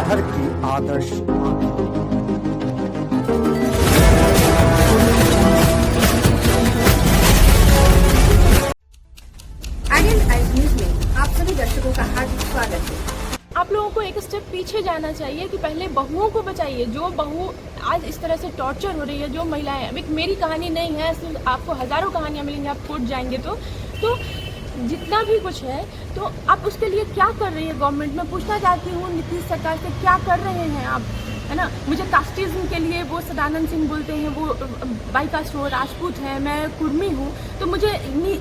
शहर की आदर्श मां। आर्यन आइज न्यूज में आप सभी दर्शकों का हार्दिक स्वागत है। आप लोगों को एक स्टेप पीछे जाना चाहिए कि पहले बहुओं को बचाइए। जो बहू आज इस तरह से टॉर्चर हो रही है, जो महिलाएं, अब एक मेरी कहानी नहीं है, ऐसे आपको हजारों कहानियां मिलेंगी, आप कोर्ट जाएंगे तो जितना भी कुछ है तो आप उसके लिए क्या कर रही है गवर्नमेंट। मैं पूछना चाहती हूँ नीतीश सरकार से, क्या कर रहे हैं आप, है ना। मुझे कास्टिज्म के लिए वो सदानंद सिंह बोलते हैं, वो बाई कास्ट हो, राजपूत है, मैं कुर्मी हूँ, तो मुझे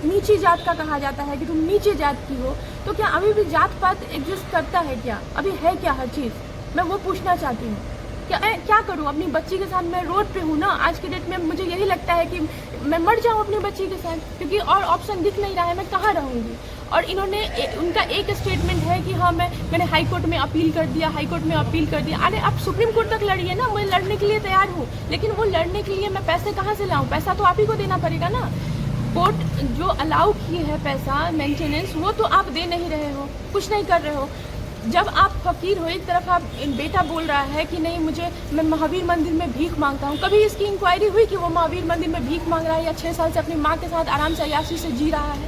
नीची जात का कहा जाता है कि तुम नीचे जात की हो। तो क्या अभी भी जात पात एग्जिस्ट करता है क्या, अभी है क्या हर चीज़, मैं वो पूछना चाहती हूँ। क्या करूँ अपनी बच्ची के साथ, मैं रोड पे हूँ ना आज के डेट में। मुझे यही लगता है कि मैं मर जाऊँ अपनी बच्ची के साथ, क्योंकि और ऑप्शन दिख नहीं रहा है, मैं कहाँ रहूँगी। और इन्होंने उनका एक स्टेटमेंट है कि हाँ मैंने हाई कोर्ट में अपील कर दिया, हाई कोर्ट में अपील कर दिया। अरे आप सुप्रीम कोर्ट तक लड़िए ना, मैं लड़ने के लिए तैयार हूँ, लेकिन वो लड़ने के लिए मैं पैसे कहाँ से लाऊँ, पैसा तो आप ही को देना पड़ेगा ना। कोर्ट जो अलाउ किए है पैसा मेंटेनेंस, वो तो आप दे नहीं रहे हो, कुछ नहीं कर रहे हो। जब आप फकीर हो, एक तरफ आप बेटा बोल रहा है कि नहीं मैं महावीर मंदिर में भीख मांगता हूँ। कभी इसकी इंक्वायरी हुई कि वो महावीर मंदिर में भीख मांग रहा है या 6 साल से अपनी माँ के साथ आराम से अय्याशी से जी रहा है?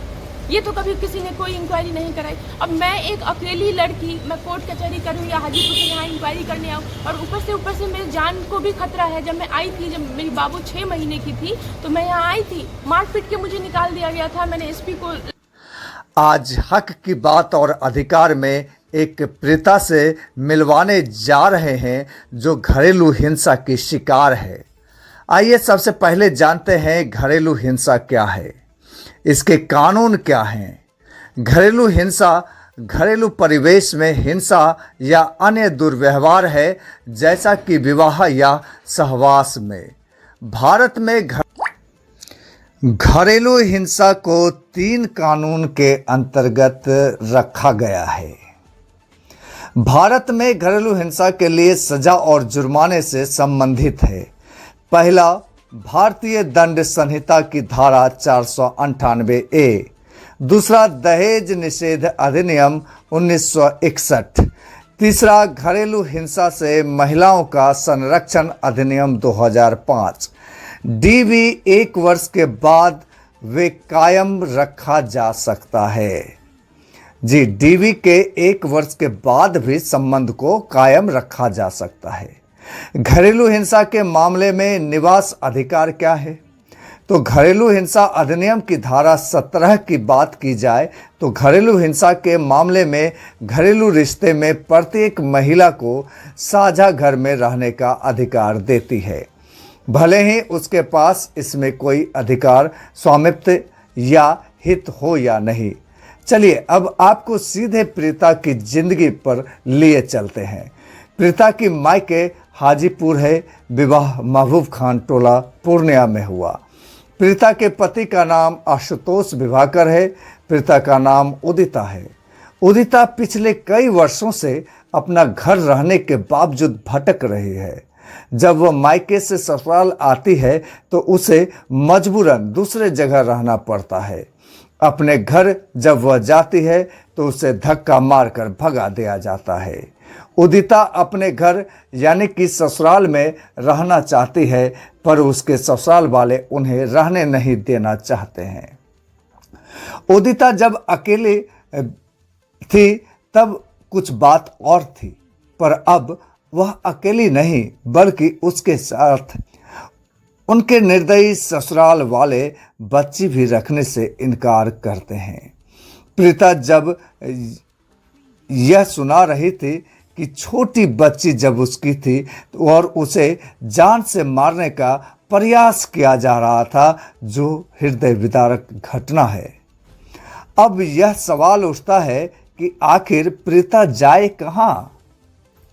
ये तो कभी किसी ने कोई इंक्वायरी नहीं कराई। अब मैं एक अकेली लड़की, मैं कोर्ट कचहरी करूँ या हाजीपुर से यहाँ इंक्वायरी करने आऊँ, और ऊपर से मेरी जान को भी खतरा है। जब मैं आई थी, जब मेरी बाबू 6 महीने की थी, तो मैं यहाँ आई थी, मार पीट के मुझे निकाल दिया गया था। मैंने एसपी को आज हक की बात और अधिकार में एक प्रीता से मिलवाने जा रहे हैं जो घरेलू हिंसा की शिकार है। आइए सबसे पहले जानते हैं घरेलू हिंसा क्या है, इसके कानून क्या हैं। घरेलू हिंसा घरेलू परिवेश में हिंसा या अन्य दुर्व्यवहार है, जैसा कि विवाह या सहवास में। भारत में घरेलू हिंसा को 3 कानून के अंतर्गत रखा गया है। भारत में घरेलू हिंसा के लिए सजा और जुर्माने से संबंधित है। पहला, भारतीय दंड संहिता की धारा 498A। दूसरा, दहेज निषेध अधिनियम 1961। तीसरा, घरेलू हिंसा से महिलाओं का संरक्षण अधिनियम 2005। डीवी 1 वर्ष के बाद वे कायम रखा जा सकता है। जी, डीवी के 1 वर्ष के बाद भी संबंध को कायम रखा जा सकता है। घरेलू हिंसा के मामले में निवास अधिकार क्या है? तो घरेलू हिंसा अधिनियम की धारा 17 की बात की जाए तो घरेलू हिंसा के मामले में घरेलू रिश्ते में प्रत्येक महिला को साझा घर में रहने का अधिकार देती है, भले ही उसके पास इसमें कोई अधिकार, स्वामित्व या हित हो या नहीं। चलिए अब आपको सीधे प्रीता की जिंदगी पर लिए चलते हैं। प्रीता की मायके हाजीपुर है, विवाह महबूब खान टोला पूर्णिया में हुआ। प्रीता के पति का नाम आशुतोष विभाकर है, प्रीता का नाम उदिता है। उदिता पिछले कई वर्षों से अपना घर रहने के बावजूद भटक रही है। जब वह मायके से ससुराल आती है तो उसे मजबूरन दूसरे जगह रहना पड़ता है। अपने घर जब वह जाती है तो उसे धक्का मारकर भगा दिया जाता है। उदिता अपने घर यानी कि ससुराल में रहना चाहती है, पर उसके ससुराल वाले उन्हें रहने नहीं देना चाहते हैं। उदिता जब अकेली थी तब कुछ बात और थी, पर अब वह अकेली नहीं बल्कि उसके साथ उनके निर्दयी ससुराल वाले बच्ची भी रखने से इनकार करते हैं। प्रीता जब यह सुना रही थी कि छोटी बच्ची जब उसकी थी और उसे जान से मारने का प्रयास किया जा रहा था, जो हृदय विदारक घटना है। अब यह सवाल उठता है कि आखिर प्रीता जाए कहाँ,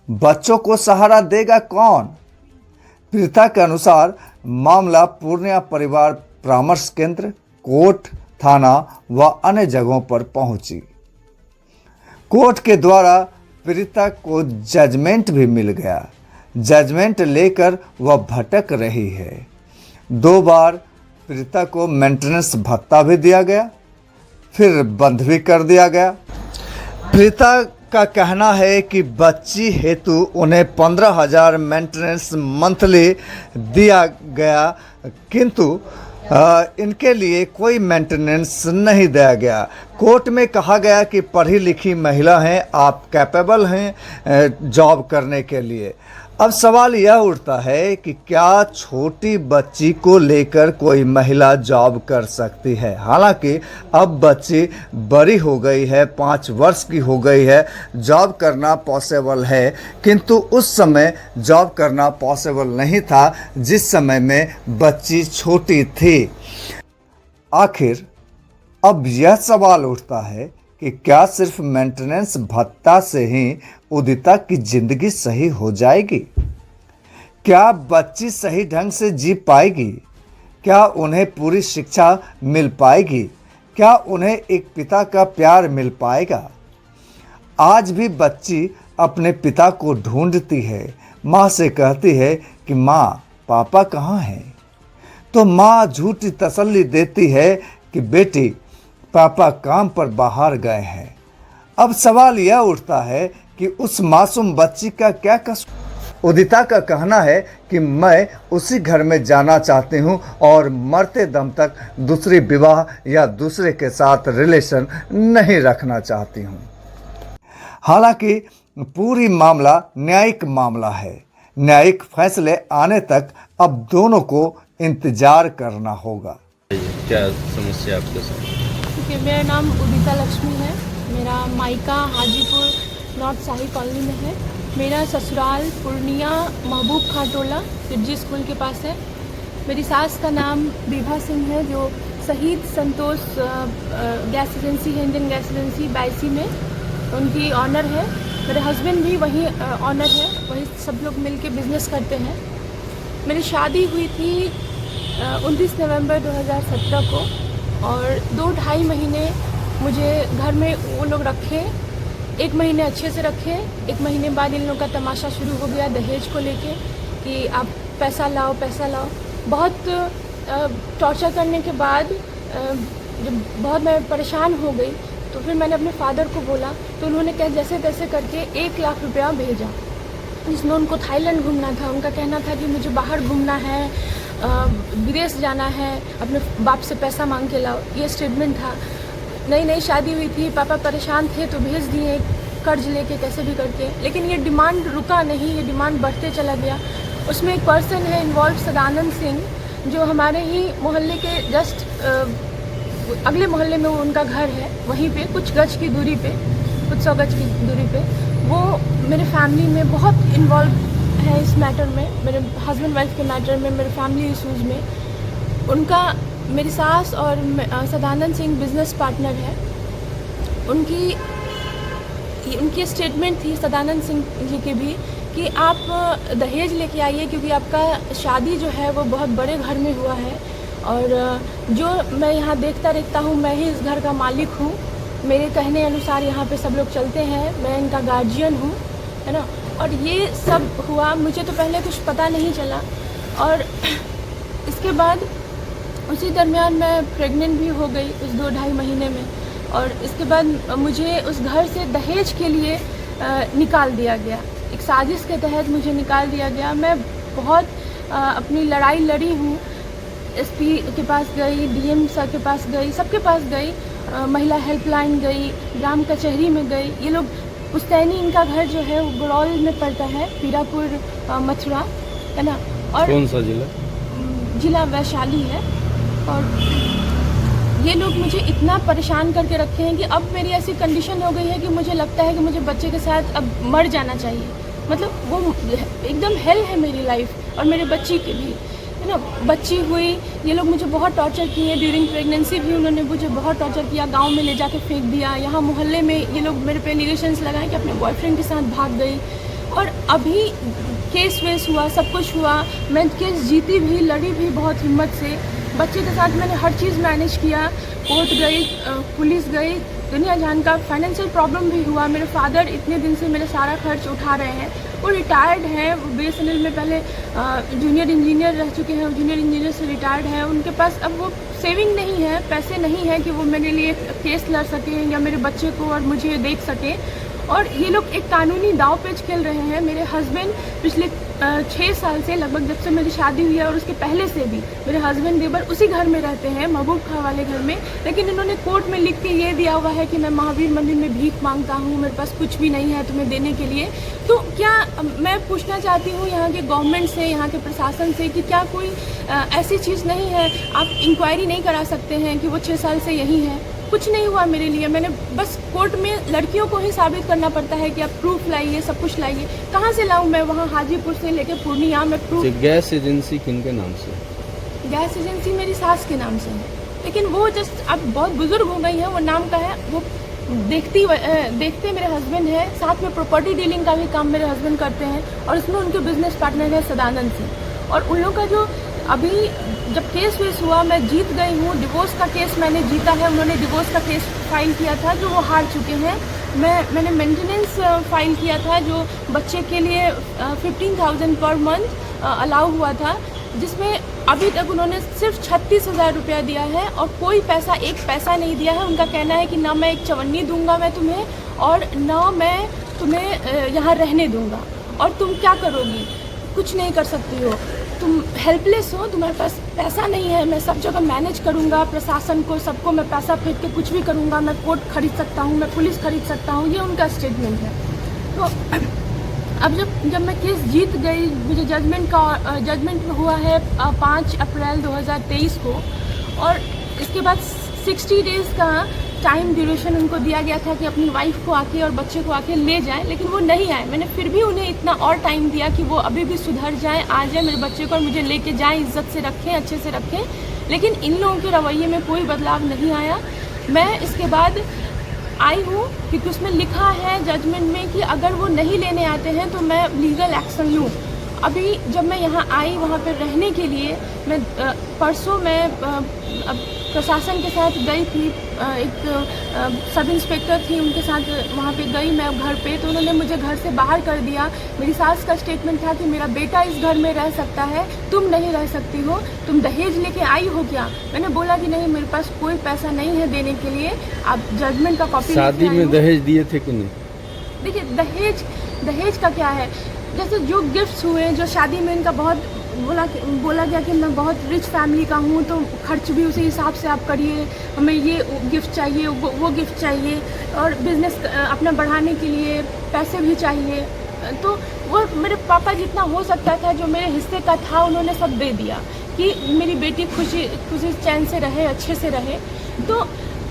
बच्चों को सहारा देगा कौन? प्रीता के अनुसार मामला पूर्णिया परिवार परामर्श केंद्र, कोर्ट, थाना व अन्य जगहों पर पहुंची। कोर्ट के द्वारा प्रीता को जजमेंट भी मिल गया। जजमेंट लेकर वह भटक रही है। 2 बार प्रीता को मेंटेनेंस भत्ता भी दिया गया, फिर बंद भी कर दिया गया। प्रीता का कहना है कि बच्ची हेतु उन्हें 15,000 मेंटेनेंस मंथली दिया गया, किंतु इनके लिए कोई मेंटेनेंस नहीं दिया गया। कोर्ट में कहा गया कि पढ़ी लिखी महिला हैं, आप कैपेबल हैं जॉब करने के लिए। अब सवाल यह उठता है कि क्या छोटी बच्ची को लेकर कोई महिला जॉब कर सकती है। हालांकि अब बच्ची बड़ी हो गई है, 5 वर्ष की हो गई है, जॉब करना पॉसिबल है, किंतु उस समय जॉब करना पॉसिबल नहीं था जिस समय में बच्ची छोटी थी। आखिर अब यह सवाल उठता है कि क्या सिर्फ मेंटेनेंस भत्ता से ही उदिता की जिंदगी सही हो जाएगी? क्या बच्ची सही ढंग से जी पाएगी? क्या उन्हें पूरी शिक्षा मिल पाएगी? क्या उन्हें एक पिता का प्यार मिल पाएगा? आज भी बच्ची अपने पिता को ढूंढती है, माँ से कहती है कि माँ पापा कहाँ हैं? तो माँ झूठी तसल्ली देती है कि बेटी पापा काम पर बाहर गए हैं। अब सवाल यह उठता है कि उस मासूम बच्ची का क्या कसूर? उदिता का कहना है कि मैं उसी घर में जाना चाहती हूँ और मरते दम तक दूसरी विवाह या दूसरे के साथ रिलेशन नहीं रखना चाहती हूँ। हालांकि पूरी मामला न्यायिक मामला है। न्यायिक फैसले आने तक अब दोनों को इंतजार करना होगा। क्या समस्या आपके साथ? ठीक है, मेरा नाम उदिता लक्ष्मी है। मेरा मायका हाजीपुर नॉर्थ शाही कॉलोनी में है। मेरा ससुराल पूर्णिया महबूब खां टोला फिरजी स्कूल के पास है। मेरी सास का नाम विभा सिंह है, जो शहीद संतोष गैस एजेंसी है, इंडियन गैस एजेंसी बायसी में उनकी ऑनर है। मेरे हस्बैंड भी वहीं ऑनर है, वहीं सब लोग मिलके बिजनेस करते हैं। मेरी शादी हुई थी 29 नवंबर 2017 को, और 2-2.5 महीने मुझे घर में वो लोग रखे। 1 महीने अच्छे से रखे, 1 महीने बाद इन लोग का तमाशा शुरू हो गया दहेज को लेके कि आप पैसा लाओ पैसा लाओ। बहुत टॉर्चर करने के बाद जब बहुत मैं परेशान हो गई तो फिर मैंने अपने फादर को बोला, तो उन्होंने कहा जैसे तैसे करके 1 लाख रुपया भेजा, जिसमें उनको थाईलैंड घूमना था। उनका कहना था कि मुझे बाहर घूमना है, विदेश जाना है, अपने बाप से पैसा मांग के लाओ, ये स्टेटमेंट था। नई नई शादी हुई थी, पापा परेशान थे तो भेज दिए कर्ज लेके कैसे भी करके, लेकिन ये डिमांड रुका नहीं, ये डिमांड बढ़ते चला गया। उसमें एक पर्सन है इन्वॉल्व, सदानंद सिंह, जो हमारे ही मोहल्ले के जस्ट अगले मोहल्ले में उनका घर है, वहीं पे कुछ गज की दूरी पे, कुछ 100 गज की दूरी पे। वो मेरे फैमिली में बहुत इन्वॉल्व है इस मैटर में, मेरे हस्बैंड वाइफ के मैटर में, मेरे फैमिली इशूज़ में। उनका मेरी सास और सदानंद सिंह बिजनेस पार्टनर है। उनकी स्टेटमेंट थी सदानंद सिंह जी की भी कि आप दहेज लेके आइए, क्योंकि आपका शादी जो है वो बहुत बड़े घर में हुआ है, और जो मैं यहाँ देखता हूँ, मैं ही इस घर का मालिक हूँ, मेरे कहने अनुसार यहाँ पे सब लोग चलते हैं, मैं इनका गार्जियन हूँ, है ना। और ये सब हुआ, मुझे तो पहले कुछ पता नहीं चला, और इसके बाद उसी दरमियान मैं प्रेग्नेंट भी हो गई उस 2-2.5 महीने में, और इसके बाद मुझे उस घर से दहेज के लिए निकाल दिया गया। एक साजिश के तहत मुझे निकाल दिया गया। मैं बहुत अपनी लड़ाई लड़ी हूँ, एसपी के पास गई, डीएम सर के पास गई, सबके पास गई, महिला हेल्पलाइन गई, ग्राम कचहरी में गई। ये लोग पुस्तैनी, इनका घर जो है वो गुड़ौल में पड़ता है, पीरापुर मथुरा, है ना। और कौन सा जिला? जिला वैशाली है। और ये लोग मुझे इतना परेशान करके रखे हैं कि अब मेरी ऐसी कंडीशन हो गई है कि मुझे लगता है कि मुझे बच्चे के साथ अब मर जाना चाहिए। मतलब वो एकदम हेल है मेरी लाइफ, और मेरे बच्ची की भी, है ना। बच्ची हुई, ये लोग मुझे बहुत टॉर्चर किए। ड्यूरिंग प्रेगनेंसी भी उन्होंने मुझे बहुत टॉर्चर किया, गांव में ले जाके फेंक दिया। यहाँ मोहल्ले में ये लोग मेरे पे एलिगेशंस लगाए कि अपने बॉयफ्रेंड के साथ भाग गई। और अभी केस वेस हुआ, सब कुछ हुआ, मैं केस जीती भी, लड़ी भी बहुत हिम्मत से। बच्चे के साथ मैंने हर चीज़ मैनेज किया, कोर्ट गई, पुलिस गई, दुनिया जान का। फाइनेंशियल प्रॉब्लम भी हुआ। मेरे फादर इतने दिन से मेरे सारा खर्च उठा रहे हैं। वो रिटायर्ड हैं, वो BSNL में पहले जूनियर इंजीनियर रह चुके हैं, जूनियर इंजीनियर से रिटायर्ड हैं। उनके पास अब वो सेविंग नहीं है, पैसे नहीं है कि वो मेरे लिए केस लड़ सकें या मेरे बच्चे को और मुझे देख सकें। और ये लोग एक कानूनी दाव पेच खेल रहे हैं। मेरे हस्बैंड पिछले 6 साल से, लगभग जब से मेरी शादी हुई है और उसके पहले से भी, मेरे हस्बैंड देवर उसी घर में रहते हैं, महबूब खां वाले घर में। लेकिन इन्होंने कोर्ट में लिख के ये दिया हुआ है कि मैं महावीर मंदिर में भीख मांगता हूँ, मेरे पास कुछ भी नहीं है तुम्हें देने के लिए। तो क्या मैं पूछना चाहती हूँ यहाँ के गवर्नमेंट से, यहाँ के प्रशासन से, कि क्या कोई ऐसी चीज़ नहीं है, आप इंक्वायरी नहीं करा सकते हैं कि वो 6 साल से यही है? कुछ नहीं हुआ मेरे लिए। मैंने बस कोर्ट में लड़कियों को ही साबित करना पड़ता है कि आप प्रूफ लाइए, सब कुछ लाइए। कहाँ से लाऊं मैं? वहाँ हाजीपुर से लेके पूर्णिया में प्रूफ। गैस एजेंसी किनके नाम से? गैस एजेंसी मेरी सास के नाम से है, लेकिन वो जस्ट अब बहुत बुजुर्ग हो गई है, वो नाम का है, वो देखते मेरे हस्बैंड है, साथ में प्रॉपर्टी डीलिंग का भी काम मेरे हस्बैंड करते हैं, और उसमें उनके बिजनेस पार्टनर है सदानंद सिंह। और उन लोगों का जो अभी जब केस वेस हुआ, मैं जीत गई हूँ, डिवोर्स का केस मैंने जीता है, उन्होंने डिवोर्स का केस फाइल किया था जो वो हार चुके हैं। मैंने मेंटेनेंस फाइल किया था जो बच्चे के लिए 15,000 पर मंथ अलाउ हुआ था, जिसमें अभी तक उन्होंने सिर्फ 36,000 रुपया दिया है और कोई पैसा, एक पैसा नहीं दिया है। उनका कहना है कि ना मैं एक चवन्नी दूंगा मैं तुम्हें, और ना मैं तुम्हें यहाँ रहने दूंगा, और तुम क्या करोगी? कुछ नहीं कर सकती हो, तुम हेल्पलेस हो, तुम्हारे पास पैसा नहीं है। मैं सब जगह मैनेज करूंगा, प्रशासन को, सबको मैं पैसा फेंक के कुछ भी करूंगा, मैं कोर्ट खरीद सकता हूँ, मैं पुलिस खरीद सकता हूँ, ये उनका स्टेटमेंट है। तो अब जब मैं केस जीत गई, मुझे जजमेंट हुआ है 5 अप्रैल 2023 को, और इसके बाद 60 डेज़ का टाइम ड्यूरेशन उनको दिया गया था कि अपनी वाइफ को आके और बच्चे को आके ले जाएं, लेकिन वो नहीं आए। मैंने फिर भी उन्हें इतना और टाइम दिया कि वो अभी भी सुधर जाएं, आ जाए मेरे बच्चे को और मुझे लेके जाएं, इज्जत से रखें, अच्छे से रखें। लेकिन इन लोगों के रवैये में कोई बदलाव नहीं आया। मैं इसके बाद आई हूँ क्योंकि उसमें लिखा है जजमेंट में कि अगर वो नहीं लेने आते हैं तो मैं लीगल एक्शन लूँ। अभी जब मैं यहाँ आई वहाँ पर रहने के लिए, मैं परसों मैं प्रशासन के साथ गई थी, एक सब इंस्पेक्टर थी, उनके साथ वहाँ पे गई मैं घर पे, तो उन्होंने मुझे घर से बाहर कर दिया। मेरी सास का स्टेटमेंट था कि मेरा बेटा इस घर में रह सकता है, तुम नहीं रह सकती हो, तुम दहेज लेके आई हो क्या? मैंने बोला कि नहीं, मेरे पास कोई पैसा नहीं है देने के लिए, आप जजमेंट का कॉपी। शादी में दहेज दिए थे कि नहीं? देखिए, दहेज का क्या है, जैसे जो गिफ्ट्स हुए, जो शादी में इनका बहुत बोला गया कि मैं बहुत रिच फैमिली का हूँ, तो खर्च भी उसी हिसाब से आप करिए, हमें ये गिफ्ट चाहिए, वो गिफ्ट चाहिए, और बिजनेस अपना बढ़ाने के लिए पैसे भी चाहिए। तो वो मेरे पापा जितना हो सकता था, जो मेरे हिस्से का था, उन्होंने सब दे दिया कि मेरी बेटी खुशी चैन से रहे, अच्छे से रहे। तो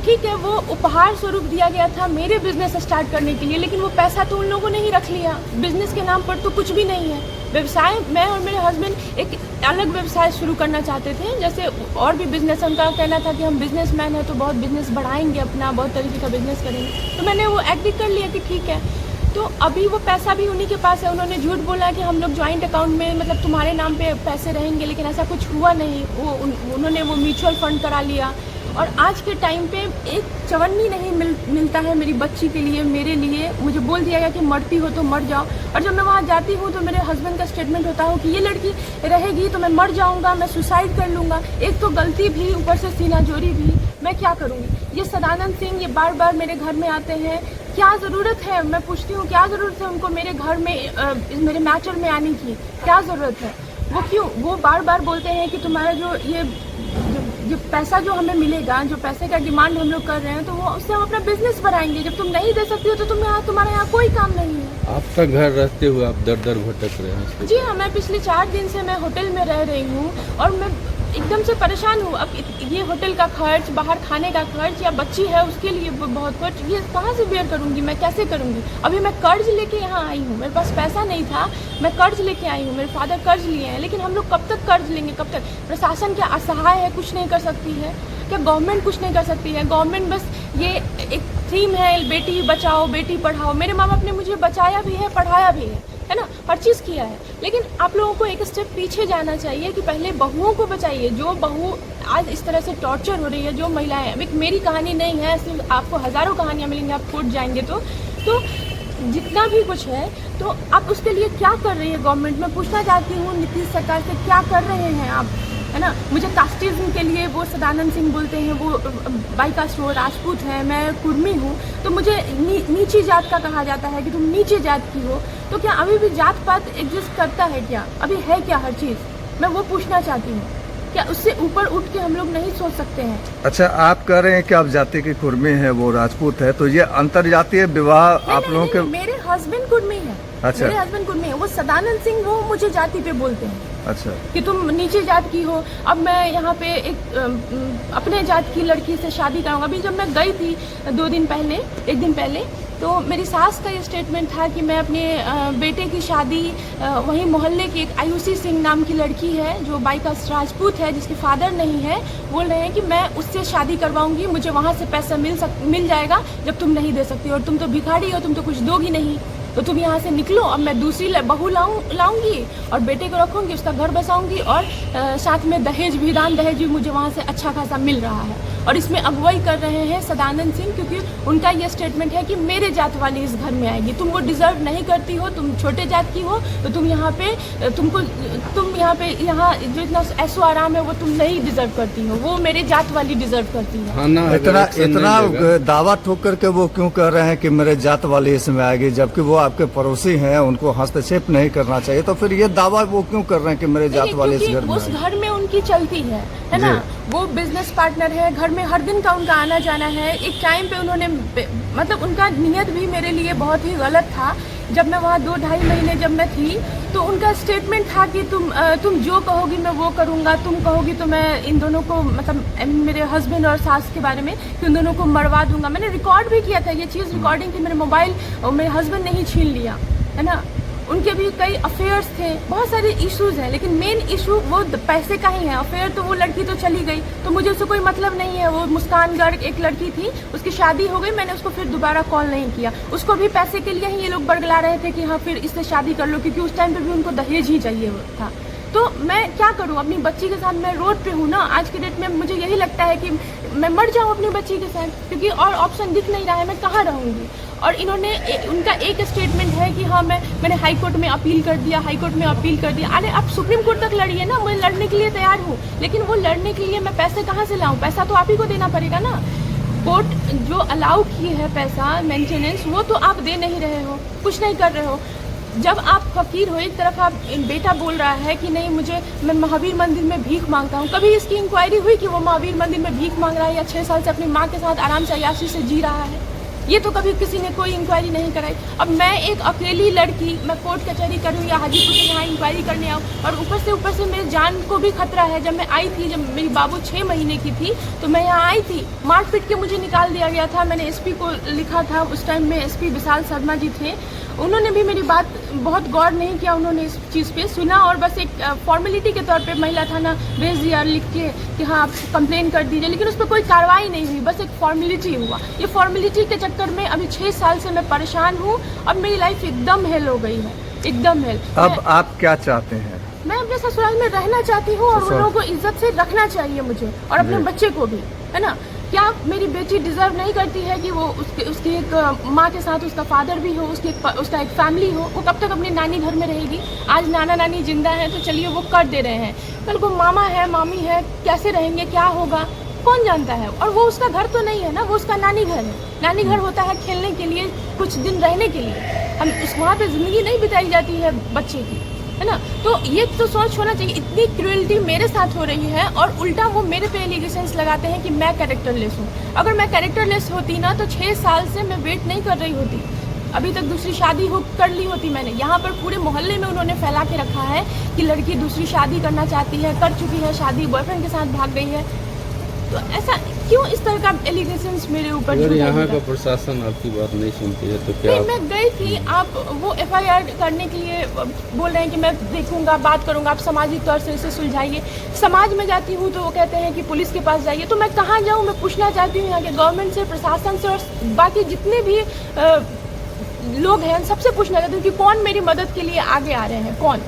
ठीक है, वो उपहार स्वरूप दिया गया था मेरे बिजनेस स्टार्ट करने के लिए, लेकिन वो पैसा तो उन लोगों ने ही रख लिया। बिजनेस के नाम पर तो कुछ भी नहीं है। व्यवसाय, मैं और मेरे हस्बैंड एक अलग व्यवसाय शुरू करना चाहते थे, जैसे और भी बिजनेस, उनका कहना था कि हम बिजनेसमैन हैं तो बहुत बिजनेस बढ़ाएंगे अपना, बहुत तरीके का बिजनेस करेंगे। तो मैंने वो एग्री कर लिया कि ठीक है। तो अभी वो पैसा भी उन्हीं के पास है। उन्होंने झूठ बोला कि हम लोग जॉइंट अकाउंट में, मतलब तुम्हारे नाम पे पैसे रहेंगे, लेकिन ऐसा कुछ हुआ नहीं। उन्होंने वो म्यूचुअल फंड करा लिया, और आज के टाइम पे एक चवन्नी नहीं मिलता है मेरी बच्ची के लिए, मेरे लिए। मुझे बोल दिया गया कि मरती हो तो मर जाओ, और जब मैं वहाँ जाती हूँ तो मेरे हस्बैंड का स्टेटमेंट होता है कि ये लड़की रहेगी तो मैं मर जाऊँगा, मैं सुसाइड कर लूँगा। एक तो गलती भी, ऊपर से सीनाजोरी भी, मैं क्या करूँगी? ये सदानंद सिंह ये बार बार मेरे घर में आते हैं, क्या ज़रूरत है? मैं पूछती हूँ क्या ज़रूरत है उनको मेरे घर में, मेरे मैटर में आने की क्या ज़रूरत है? वो क्यों, वो बार बार बोलते हैं कि तुम्हारा जो पैसा जो हमें मिलेगा, जो पैसे का डिमांड हम लोग कर रहे हैं, तो वो उससे हम अपना बिजनेस बढ़ाएंगे। जब तुम नहीं दे सकती हो तो तुम्हारे यहाँ कोई काम नहीं है। आपका घर रहते हुए आप दर दर भटक रहे हैं? जी हाँ, मैं पिछले 4 दिन से मैं होटल में रह रही हूँ, और मैं एकदम से परेशान हूँ। अब ये होटल का खर्च, बाहर खाने का खर्च, या बच्ची है उसके लिए बहुत खर्च, ये कहाँ से बेयर करूँगी मैं, कैसे करूँगी? अभी मैं कर्ज लेके यहाँ आई हूँ, मेरे पास पैसा नहीं था, मैं कर्ज लेके आई हूँ, मेरे फादर कर्ज लिए हैं, लेकिन हम लोग कब तक कर्ज लेंगे, कब तक? प्रशासन क्या असहाय है, कुछ नहीं कर सकती है क्या? गवर्नमेंट कुछ नहीं कर सकती है? गवर्नमेंट बस ये एक थीम है, बेटी बचाओ बेटी पढ़ाओ। मेरे माँ बाप ने मुझे बचाया भी है, पढ़ाया भी है ना, हर चीज़ किया है। लेकिन आप लोगों को एक स्टेप पीछे जाना चाहिए कि पहले बहुओं को बचाइए। जो बहू आज इस तरह से टॉर्चर हो रही है, जो महिलाएं, अभी मेरी कहानी नहीं है, सिर्फ आपको हज़ारों कहानियाँ मिलेंगी, आप कोर्ट जाएंगे तो जितना भी कुछ है, तो आप उसके लिए क्या कर रही है गवर्नमेंट? मैं पूछना चाहती हूँ नीतीश सरकार से, क्या कर रहे हैं आप? है ना। मुझे कास्टिज्म के लिए वो सदानंद सिंह बोलते हैं, वो बाई कास्ट वो राजपूत है, मैं कुर्मी हूँ, तो मुझे नीची जात का कहा जाता है कि तुम नीचे जात की हो। तो क्या अभी भी जात पात एग्जिस्ट करता है क्या? अभी है क्या हर चीज़? मैं वो पूछना चाहती हूँ। क्या उससे ऊपर उठ के हम लोग नहीं सोच सकते हैं? अच्छा, आप कह रहे हैं कि आप जाति की कुर्मी है, वो राजपूत है, तो ये अंतरजातीय विवाह आप लोगों के? मेरे हस्बैंड कुर्मी है। अच्छा। मेरे हस्बैंड कुर्मी है, वो सदानंद सिंह वो मुझे जाति पे बोलते हैं। अच्छा, कि तुम नीचे जात की हो। अब मैं यहाँ पे एक अपने जात की लड़की से शादी कराऊंगा। अभी जब मैं गई थी 2 दिन पहले, 1 दिन पहले, तो मेरी सास का ये स्टेटमेंट था कि मैं अपने बेटे की शादी वहीं मोहल्ले की एक आयुषी सिंह नाम की लड़की है जो बाई कास्ट राजपूत है, जिसके फादर नहीं है, बोल रहे हैं कि मैं उससे शादी करवाऊंगी, मुझे वहाँ से पैसा मिल जाएगा जब तुम नहीं दे सकती, और तुम तो भिखारी हो, तुम तो कुछ दोगी नहीं, तो तुम यहाँ से निकलो। अब मैं दूसरी बहू लाऊंगी और बेटे को रखूंगी, उसका घर बसाऊंगी, और साथ में दहेज भी, दान दहेज भी मुझे वहाँ से अच्छा खासा मिल रहा है। और इसमें अगुवाई कर रहे हैं सदानंद सिंह, क्योंकि उनका ये स्टेटमेंट है कि मेरे जात वाली इस घर में आएगी, तुम वो डिजर्व नहीं करती हो, तुम छोटे जात की हो, तो तुम यहाँ पे यहाँ जो इतना ऐसो आराम है वो तुम नहीं डिजर्व करती हो, वो मेरे जात वाली डिजर्व करती है। हाँ ना, इतना दावा ठोक करके वो क्यों कह रहे हैं कि मेरे जात वाली इसमें आएगी, जबकि वो आपके पड़ोसी हैं, उनको हस्तक्षेप नहीं करना चाहिए, तो फिर ये दावा वो क्यों कर रहे हैं कि मेरे जात वाले इस घर में? उस घर में उनकी चलती है ना, वो बिजनेस पार्टनर है, घर में हर दिन का उनका आना जाना है। एक टाइम पे उन्होंने मतलब उनका नियत भी मेरे लिए बहुत ही गलत था। जब मैं वहाँ 2-2.5 महीने जब मैं थी, तो उनका स्टेटमेंट था कि तुम जो कहोगी मैं वो करूँगा, तुम कहोगी तो मैं इन दोनों को, मतलब मेरे हस्बैंड और सास के बारे में, कि उन दोनों को मरवा दूंगा। मैंने रिकॉर्ड भी किया था ये चीज़, रिकॉर्डिंग थी, मेरे मोबाइल और मेरे हस्बैंड ने ही छीन लिया, है ना। उनके भी कई अफेयर्स थे, बहुत सारे इश्यूज हैं, लेकिन मेन इशू वो पैसे का ही है। अफेयर तो वो लड़की तो चली गई, तो मुझे उससे कोई मतलब नहीं है। वो मुस्कान गर्ग एक लड़की थी, उसकी शादी हो गई, मैंने उसको फिर दोबारा कॉल नहीं किया। उसको भी पैसे के लिए ही ये लोग बरगला रहे थे कि हाँ फिर इससे शादी कर लो, क्योंकि उस टाइम पे भी उनको दहेज ही चाहिए था। तो मैं क्या करूं, अपनी बच्ची के साथ मैं रोड पे हूँ ना। आज के डेट में मुझे यही लगता है कि मैं मर जाऊं अपनी बच्ची के साथ, क्योंकि और ऑप्शन दिख नहीं रहा है, मैं कहाँ रहूंगी। और इन्होंने उनका एक स्टेटमेंट है कि हाँ मैंने हाई कोर्ट में अपील कर दिया, हाई कोर्ट में अपील कर दिया। अरे आप सुप्रीम कोर्ट तक लड़िए ना, मैं लड़ने के लिए तैयार हूँ, लेकिन वो लड़ने के लिए मैं पैसे कहाँ से लाऊं? पैसा तो आप ही को देना पड़ेगा ना। कोर्ट जो अलाउ की है पैसा मेंटेनेंस, वो तो आप दे नहीं रहे हो, कुछ नहीं कर रहे हो। जब आप फकीर हो, एक तरफ आप बेटा बोल रहा है कि नहीं मैं महावीर मंदिर में भीख मांगता हूँ। कभी इसकी इंक्वायरी हुई कि वो महावीर मंदिर में भीख मांग रहा है या 6 साल से अपनी माँ के साथ आराम से अय्याशी से जी रहा है? ये तो कभी किसी ने कोई इंक्वायरी नहीं कराई। अब मैं एक अकेली लड़की, मैं कोर्ट कचहरी करूँ या हाजीपुर से यहाँ इंक्वायरी करने आऊँ, और ऊपर से मेरी जान को भी खतरा है। जब मैं आई थी, जब मेरी बाबू 6 महीने की थी, तो मैं यहाँ आई थी, मार पीट के मुझे निकाल दिया गया था। मैंने एसपी को लिखा था, उस टाइम में एसपी विशाल शर्मा जी थे, उन्होंने भी मेरी बात बहुत गौर नहीं किया, उन्होंने इस चीज़ पे सुना और बस एक फॉर्मेलिटी के तौर पे महिला थाना भेज दिया लिख के कि हाँ आप कंप्लेन कर दीजिए, लेकिन उस पर कोई कार्रवाई नहीं हुई, बस एक फॉर्मेलिटी हुआ। ये फॉर्मेलिटी के चक्कर में अभी 6 साल से मैं परेशान हूँ। अब मेरी लाइफ एकदम हेल हो गई है, एकदम हेल। अब आप क्या चाहते हैं? मैं अपने ससुराल में रहना चाहती हूँ और उन लोगों को इज्जत से रखना चाहिए मुझे, और अपने बच्चे को भी, है ना। क्या मेरी बेटी डिजर्व नहीं करती है कि वो उसकी एक माँ के साथ उसका फादर भी हो, उसका एक फैमिली हो? वो कब तक अपनी नानी घर में रहेगी? आज नाना नानी जिंदा है तो चलिए वो कर दे रहे हैं, कल को मामा है, मामी है, कैसे रहेंगे, क्या होगा, कौन जानता है। और वो उसका घर तो नहीं है ना, वो उसका नानी घर है। नानी घर होता है खेलने के लिए, कुछ दिन रहने के लिए, हम वहाँ पे जिंदगी नहीं बिताई जाती है बच्चे की, है ना। तो ये तो सोच होना चाहिए। इतनी क्रूएल्टी मेरे साथ हो रही है और उल्टा वो मेरे पे एलिगेशंस लगाते हैं कि मैं कैरेक्टरलेस हूँ। अगर मैं कैरेक्टरलेस होती ना तो 6 साल से मैं वेट नहीं कर रही होती, अभी तक दूसरी शादी कर ली होती मैंने। यहाँ पर पूरे मोहल्ले में उन्होंने फैला के रखा है कि लड़की दूसरी शादी करना चाहती है, कर चुकी है शादी, बॉयफ्रेंड के साथ भाग गई है। तो ऐसा क्यों इस तरह का एलिगेशंस मेरे ऊपर? अगर यहाँ का प्रशासन आपकी बात नहीं सुनती है तो क्या? मैं गई थी, आप वो FIR करने के लिए बोल रहे हैं कि मैं देखूंगा, बात करूंगा, आप सामाजिक तौर से इसे सुलझाइए। समाज में जाती हूँ तो वो कहते हैं कि पुलिस के पास जाइए। तो मैं कहाँ जाऊँ? मैं पूछना चाहती हूँ यहाँ के गवर्नमेंट से, प्रशासन से, और बाकी जितने भी लोग हैं सबसे पूछना चाहती हूँ कि कौन मेरी मदद के लिए आगे आ रहे हैं, कौन?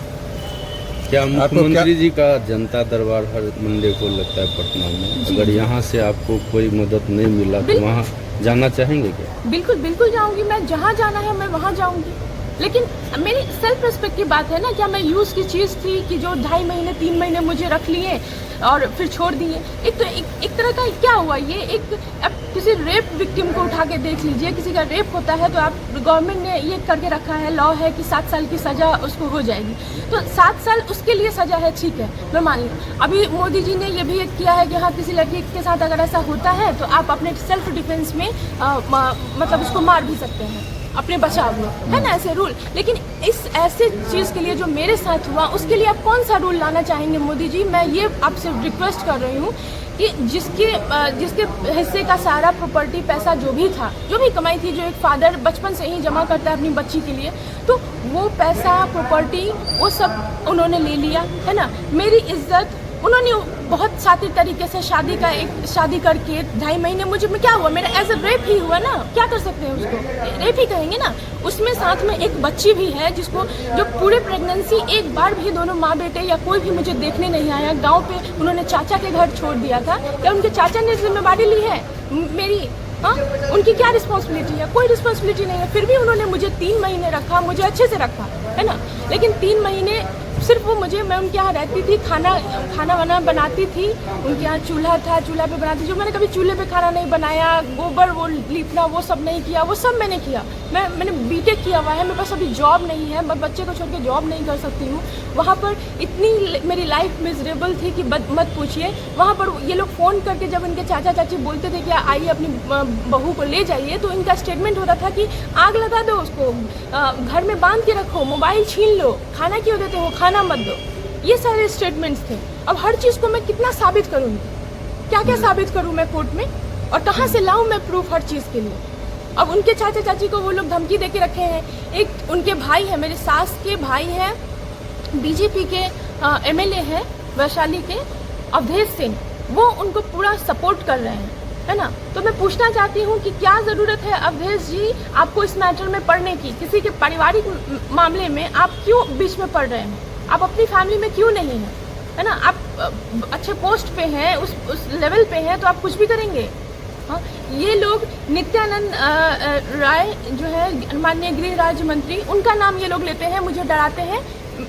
क्या मुख्यमंत्री जी का जनता दरबार हर मंडे को लगता है पटना में? अगर यहाँ से आपको कोई मदद नहीं मिला तो वहाँ जाना चाहेंगे क्या? बिल्कुल बिल्कुल जाऊंगी, मैं जहाँ जाना है मैं वहाँ जाऊंगी। लेकिन मेरी सेल्फ रिस्पेक्ट की बात है ना। क्या मैं यूज़ की चीज़ थी कि जो 2.5 महीने 3 महीने मुझे रख लिए, और फिर छोड़ दिए। एक तरह का क्या हुआ ये, एक अब किसी रेप विक्टिम को उठा के देख लीजिए, किसी का रेप होता है तो आप गवर्नमेंट ने ये करके रखा है, लॉ है कि 7 साल की सज़ा उसको हो जाएगी, तो 7 साल उसके लिए सज़ा है, ठीक है, मैं मान लूँ। अभी मोदी जी ने ये भी एक किया है कि हाँ, किसी लड़की के साथ अगर ऐसा होता है तो आप अपने सेल्फ डिफेंस में मतलब उसको मार भी सकते हैं अपने बचाव में, है ना, ऐसे रूल। लेकिन इस ऐसे चीज़ के लिए जो मेरे साथ हुआ उसके लिए आप कौन सा रूल लाना चाहेंगे मोदी जी? मैं ये आपसे रिक्वेस्ट कर रही हूँ कि जिसके हिस्से का सारा प्रॉपर्टी पैसा जो भी था, जो भी कमाई थी, जो एक फादर बचपन से ही जमा करता है अपनी बच्ची के लिए, तो वो पैसा प्रॉपर्टी वो सब उन्होंने ले लिया, है ना। मेरी इज्जत उन्होंने बहुत शातिर तरीके से शादी करके 2.5 महीने मुझे में क्या हुआ, मेरा एज अ रेप ही हुआ ना, क्या कर सकते हैं उसको, रेप ही कहेंगे ना। उसमें साथ में एक बच्ची भी है जिसको जो पूरे प्रेगनेंसी एक बार भी दोनों माँ बेटे या कोई भी मुझे देखने नहीं आया। गांव पे उन्होंने चाचा के घर छोड़ दिया था, क्या उनके चाचा ने जिम्मेवारी ली है मेरी? हाँ, उनकी क्या रिस्पॉन्सिबिलिटी है? कोई रिस्पॉन्सिबिलिटी नहीं है। फिर भी उन्होंने मुझे 3 महीने रखा, मुझे अच्छे से रखा, है ना। लेकिन 3 महीने सिर्फ वो मुझे, मैं उनके यहाँ रहती थी, खाना वाना बनाती थी, उनके यहाँ चूल्हा था, चूल्हा पे बनाती, जो मैंने कभी चूल्हे पे खाना नहीं बनाया, गोबर वो लीपना वो सब नहीं किया, वो सब मैंने किया। मैंने बीटेक किया हुआ है, मेरे पास अभी जॉब नहीं है, मैं बच्चे को छोड़ के जॉब नहीं कर सकती हूँ। वहाँ पर इतनी मेरी लाइफ मिजरेबल थी कि मत पूछिए। वहाँ पर ये लोग फ़ोन करके जब इनके चाचा चाची बोलते थे कि आइए अपनी बहू को ले जाइए, तो इनका स्टेटमेंट होता था कि आग लगा दो उसको, घर में बांध के रखो, मोबाइल छीन लो, खाना क्यों देते हो, खाना मत दो। ये सारे स्टेटमेंट्स थे। अब हर चीज़ को मैं कितना साबित करूँगी, क्या क्या साबित करूँ मैं कोर्ट में, और कहाँ से लाऊँ मैं प्रूफ हर चीज़ के लिए? अब उनके चाचा चाची को वो लोग धमकी दे के रखे हैं। एक उनके भाई है, मेरी सास के भाई हैं, बीजेपी के एमएलए हैं वैशाली के, अवधेश सिंह, वो उनको पूरा सपोर्ट कर रहे हैं, है ना। तो मैं पूछना चाहती हूँ कि क्या ज़रूरत है अवधेश जी आपको इस मैटर में पढ़ने की? किसी के पारिवारिक मामले में आप क्यों बीच में पढ़ रहे हैं? आप अपनी फैमिली में क्यों नहीं हैं, है ना। आप अच्छे पोस्ट पे हैं, उस लेवल पे हैं, तो आप कुछ भी करेंगे। हाँ, ये लोग नित्यानंद राय जो है माननीय गृह राज्य मंत्री, उनका नाम ये लोग लेते हैं, मुझे डराते हैं।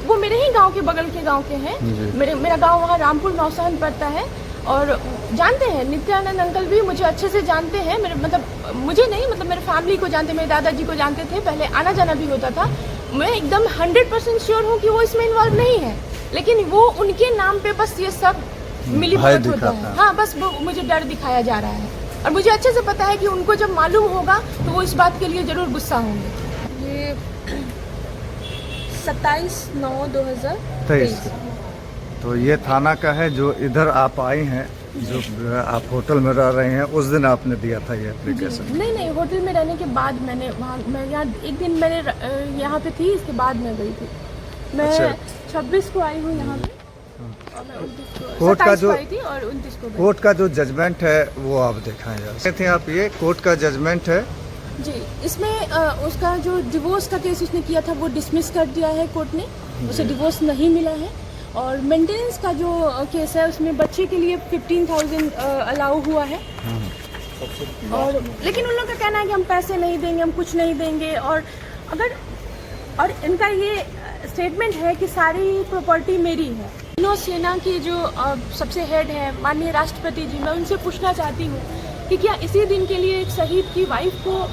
वो मेरे ही गांव के बगल के गांव के हैं, मेरा गांव वहाँ रामपुर नौसहन पड़ता है, और जानते हैं नित्यानंद अंकल भी मुझे अच्छे से जानते हैं। मेरे मतलब मुझे नहीं, मतलब मेरे फैमिली को जानते, मेरे दादाजी को जानते थे, पहले आना जाना भी होता था। मैं एकदम 100% श्योर हूँ कि वो इसमें इन्वॉल्व नहीं है, लेकिन वो उनके नाम पे बस ये सब मिलीभगत होता है। हाँ, बस वो मुझे डर दिखाया जा रहा है, और मुझे अच्छे से पता है कि उनको जब मालूम होगा तो वो इस बात के लिए ज़रूर गुस्सा होंगे। ये 27/9/2023। तो ये थाना का है जो इधर आप आई हैं, जो आप होटल में रह रहे हैं, उस दिन आपने दिया था ये एप्लीकेशन? नहीं, होटल में रहने के बाद मैंने वहाँ, मैं यहाँ एक दिन मैंने यहाँ पे थी, इसके बाद मैं गई थी। मैं 26 को आई हूँ यहाँ पे, और मैं 29 को, कोर्ट का जो आई थी और 29 को गई। कोर्ट का जो जजमेंट है वो आप दिखाएं जरा। थे आप, ये कोर्ट का जजमेंट है जी। इसमें उसका जो डिवोर्स का केस उसने किया था वो डिसमिस कर दिया है कोर्ट ने, उसे डिवोर्स नहीं मिला है। और मेंटेनेंस का जो केस है उसमें बच्चे के लिए 15,000 अलाउ हुआ है, और लेकिन उन लोगों का कहना है कि हम पैसे नहीं देंगे, हम कुछ नहीं देंगे। और इनका ये स्टेटमेंट है कि सारी प्रॉपर्टी मेरी है। तीनों सेना की जो सबसे हेड है माननीय राष्ट्रपति जी, मैं उनसे पूछना चाहती हूँ कि क्या इसी दिन के लिए एक शहीद की वाइफ को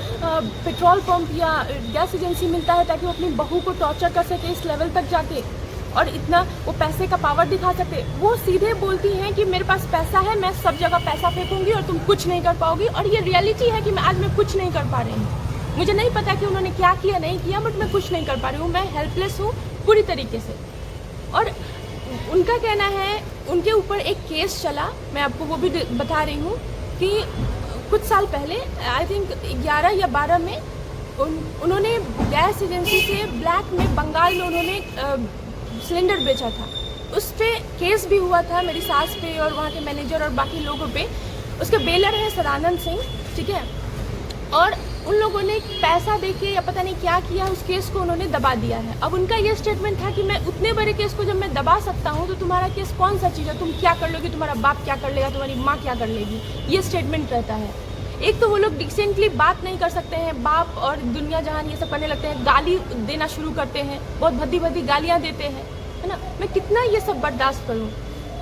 पेट्रोल पंप या गैस एजेंसी मिलता है ताकि वो अपनी बहू को टॉर्चर कर सके इस लेवल तक जाके, और इतना वो पैसे का पावर दिखा सकते? वो सीधे बोलती हैं कि मेरे पास पैसा है, मैं सब जगह पैसा फेंकूंगी और तुम कुछ नहीं कर पाओगी। और ये रियलिटी है कि आज मैं कुछ नहीं कर पा रही हूँ। मुझे नहीं पता कि उन्होंने क्या किया नहीं किया, बट मैं कुछ नहीं कर पा रही हूँ, मैं हेल्पलेस हूँ पूरी तरीके से। और उनका कहना है, उनके ऊपर एक केस चला, मैं आपको वो भी बता रही हूँ कि कुछ साल पहले, आई थिंक 11 या 12 में, उन्होंने गैस एजेंसी से ब्लैक में बंगाल में उन्होंने सिलेंडर बेचा था। उस पर केस भी हुआ था मेरी सास पे और वहाँ के मैनेजर और बाकी लोगों पे। उसके बेलर है सदानंद सिंह, ठीक है। और उन लोगों ने पैसा देके या पता नहीं क्या किया, उस केस को उन्होंने दबा दिया है। अब उनका ये स्टेटमेंट था कि मैं उतने बड़े केस को जब मैं दबा सकता हूँ तो तुम्हारा केस कौन सा चीज़ है, तुम क्या कर लोगे, तुम्हारा बाप क्या कर लेगा, तुम्हारी माँ क्या कर लेगी, ये स्टेटमेंट रहता है। एक तो वो लोग डिसेंटली बात नहीं कर सकते हैं, बाप और दुनिया जहान ये सब करने लगते हैं, गाली देना शुरू करते हैं, बहुत भद्दी भद्दी गालियाँ देते हैं, है ना। मैं कितना ये सब बर्दाश्त करूँ?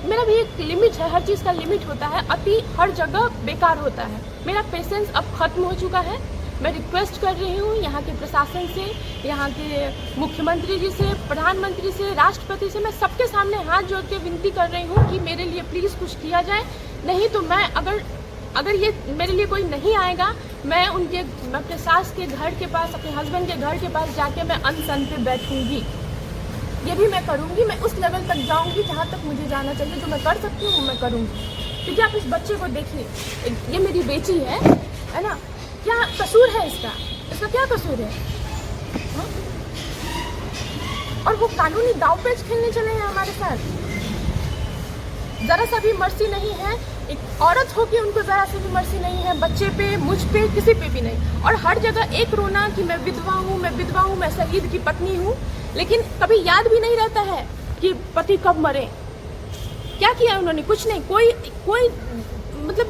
मेरा भी एक लिमिट है, हर चीज़ का लिमिट होता है, अति हर जगह बेकार होता है। मेरा पेशेंस अब खत्म हो चुका है। मैं रिक्वेस्ट कर रही हूँ यहाँ के प्रशासन से, यहाँ के मुख्यमंत्री जी से, प्रधानमंत्री से, राष्ट्रपति से, मैं सबके सामने हाथ जोड़ के विनती कर रही हूँ कि मेरे लिए प्लीज़ कुछ किया जाए। नहीं तो मैं अगर ये मेरे लिए कोई नहीं आएगा, मैं अपने सास के घर के पास, अपने हस्बैंड के घर के पास जाके मैं अनशन पे बैठूंगी। ये भी मैं करूंगी, मैं उस लेवल तक जाऊंगी जहाँ तक मुझे जाना चाहिए। जो मैं कर सकती हूँ वो मैं करूंगी। क्योंकि आप इस बच्चे को देखिए, ये मेरी बेटी है ना, क्या कसूर है इसका क्या कसूर है? हा? और वो कानूनी दावपेच खेलने चले हैं हमारे साथ। जरा सा भी मर्सी नहीं है, एक औरत हो के उनको जरा सा भी मर्सी नहीं है, बच्चे पे, मुझ पे, किसी पे भी नहीं। और हर जगह एक रोना कि मैं विधवा हूँ, मैं शहीद की पत्नी हूँ, लेकिन कभी याद भी नहीं रहता है कि पति कब मरे, क्या किया उन्होंने, कुछ नहीं। कोई मतलब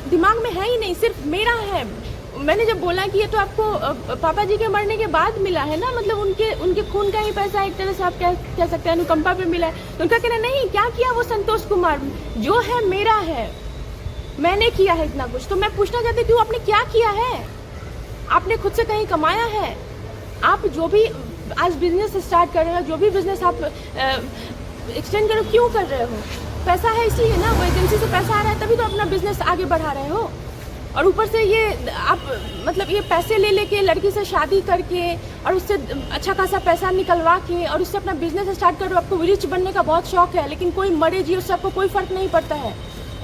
दिमाग में है ही नहीं, सिर्फ मेरा है। मैंने जब बोला कि ये तो आपको पापा जी के मरने के बाद मिला है ना, मतलब उनके खून का ही पैसा एक तरह से आप कह सकते हैं, अनुकंपा पे मिला है। तो उनका कहना नहीं, क्या किया वो संतोष कुमार, जो है मेरा है, मैंने किया है इतना कुछ। तो मैं पूछना चाहती हूँ आपने क्या किया है? आपने खुद से कहीं कमाया है? आप जो भी आज बिजनेस स्टार्ट कर रहे हो, जो भी बिजनेस आप एक्सटेंड करो, क्यों कर रहे हो? पैसा है इसलिए ना, वो एजेंसी से पैसा आ रहा है तभी तो अपना बिजनेस आगे बढ़ा रहे हो। और ऊपर से ये आप मतलब ये पैसे ले लेके लड़की से शादी करके और उससे अच्छा खासा पैसा निकलवा के और उससे अपना बिजनेस स्टार्ट कर रहे हो। आपको रिच बनने का बहुत शौक है, लेकिन कोई मरे जी उससे आपको कोई फर्क नहीं पड़ता है।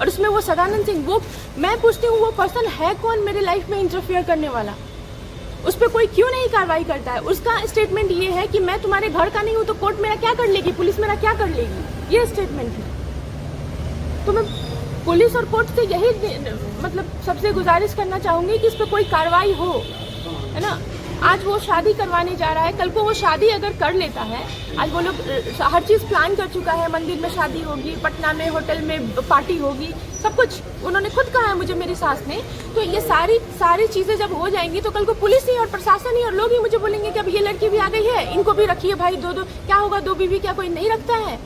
और उसमें वो सदानंद सिंह, वो मैं पूछती हूँ वो पर्सन है कौन मेरे लाइफ में इंटरफेयर करने वाला? उस पर कोई क्यों नहीं कार्रवाई करता है? उसका स्टेटमेंट ये है कि मैं तुम्हारे घर का नहीं हूँ तो कोर्ट मेरा क्या कर लेगी, पुलिस मेरा क्या कर लेगी, ये स्टेटमेंट है। तो मैं पुलिस और कोर्ट से यही मतलब सबसे गुजारिश करना चाहूंगी कि इस पर कोई कार्रवाई हो, है ना। आज वो शादी करवाने जा रहा है, कल को वो शादी अगर कर लेता है, आज वो लोग हर चीज़ प्लान कर चुका है, मंदिर में शादी होगी, पटना में होटल में पार्टी होगी, सब कुछ उन्होंने खुद कहा है मुझे, मेरी सास ने। तो ये सारी चीज़ें जब हो जाएंगी तो कल को पुलिस ही और प्रशासन ही और लोग ही मुझे बोलेंगे कि अब ये लड़की भी आ गई है, इनको भी रखिए भाई, दो क्या होगा, 2 बीवी क्या कोई नहीं रखता है?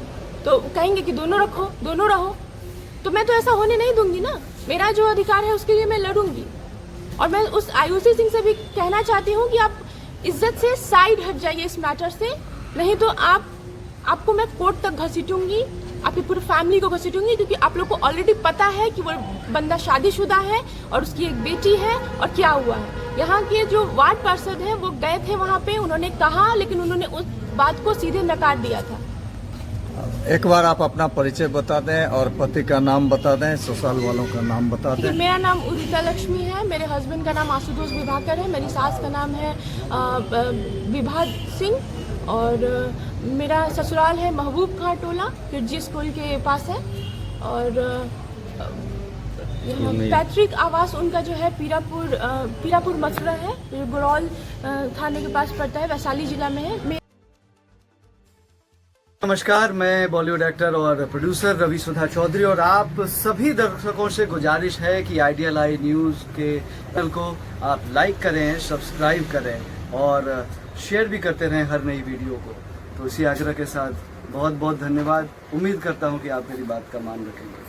तो कहेंगे कि दोनों रखो, दोनों रहो। तो मैं तो ऐसा होने नहीं दूंगी ना, मेरा जो अधिकार है उसके लिए मैं लड़ूंगी। और मैं उस आयुषी सिंह से भी कहना चाहती हूँ कि आप इज्जत से साइड हट जाइए इस मैटर से, नहीं तो आपको मैं कोर्ट तक घसीटूंगी, आपकी पूरी फैमिली को घसीटूंगी। क्योंकि आप लोग को ऑलरेडी पता है कि वो बंदा शादीशुदा है और उसकी एक बेटी है और क्या हुआ है। यहाँ के जो वार्ड पार्षद हैं वो गए थे वहाँ पे, उन्होंने कहा, लेकिन उन्होंने उस बात को सीधे नकार दिया था। एक बार आप अपना परिचय बता दें और पति का नाम बता दें, ससुराल वालों का नाम बता दें। मेरा नाम उदिता लक्ष्मी है, मेरे हस्बैंड का नाम आशुतोष विभाकर है, मेरी सास का नाम है विभा सिंह और मेरा ससुराल है महबूब खां टोला, किरजी स्कूल के पास है। और यहाँ पैतृक आवास उनका जो है पीरापुर मथुरा है, गुरौल थाने के पास पड़ता है, वैशाली जिला में है। नमस्कार, मैं बॉलीवुड एक्टर और प्रोड्यूसर रवि सुधा चौधरी और आप सभी दर्शकों से गुजारिश है कि आइडियल आई न्यूज़ के चैनल को आप लाइक करें, सब्सक्राइब करें और शेयर भी करते रहें हर नई वीडियो को। तो इसी आग्रह के साथ बहुत बहुत धन्यवाद। उम्मीद करता हूं कि आप मेरी बात का मान रखेंगे।